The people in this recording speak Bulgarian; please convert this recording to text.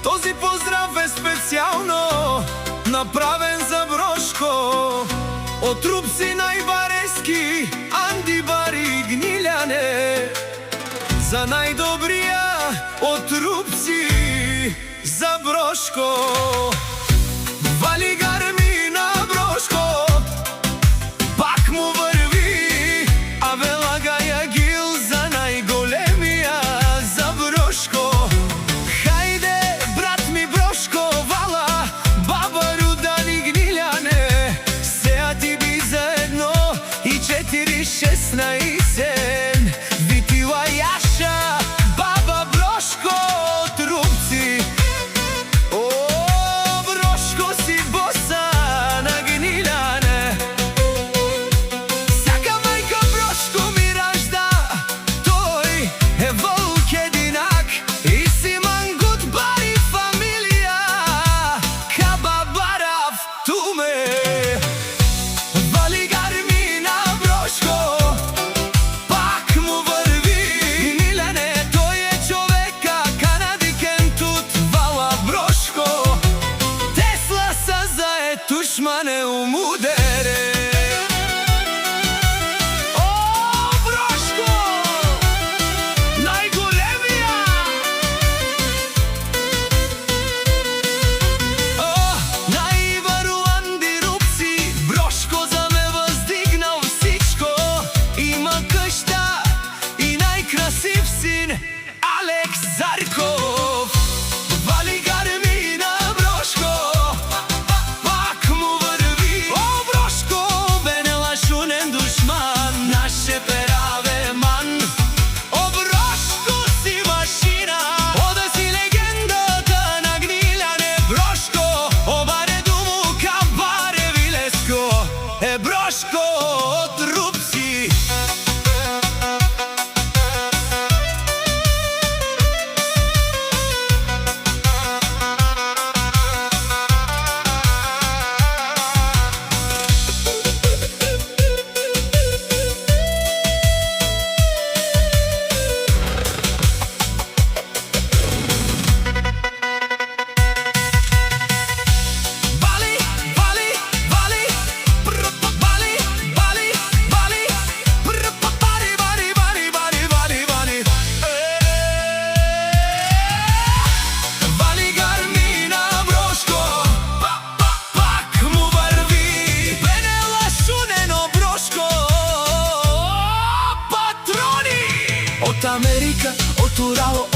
Този поздрав е специјално направен за Брошко од Рупси најбарески, Анди Бари Гниляне. За најдобрија од Рупси за Брошко. Вали гарми на Брошко, пак му врви, а велага ја гил за најголемија за Брошко. Хајде, брат ми Брошко, вала, баба Рудани Гниляне, сеа ти би заедно и 4-16. Витила Јаша, баба Брошко од Рупци. О, Брошко си боса на Гниляне. Сака мајка Брошко ми ражда, тој е волк единак и си мангут бари фамилија, каба барав туме. Вали гарми на Брошко, пак му врви Гниляне, тој е човека канадикен тут, вала Брошко. Тесла са зае тушмане умудере. О, Брошко, најголемија. О, најбару Анди Рупси, Брошко за ме воздигнал всичко. Има къща и најкрасив син, Алекс Зарков. Вали гарми на Брошко, пак му врви. О, Брошко, бенелашунен душман, наше пераве ман. О, Брошко си машина, ода си легендата на Гниляне. Брошко, обаре думу кабаре вилеско, е Брошко од Рупси. Вали, вали, вали, прпа, вали, вали, вали, прпа, вали, вали, вали, вали, вали, вали. Вали гарми на Брошко, пак му врви. Бенелашунено Брошко, патрони од Америка, од Урало,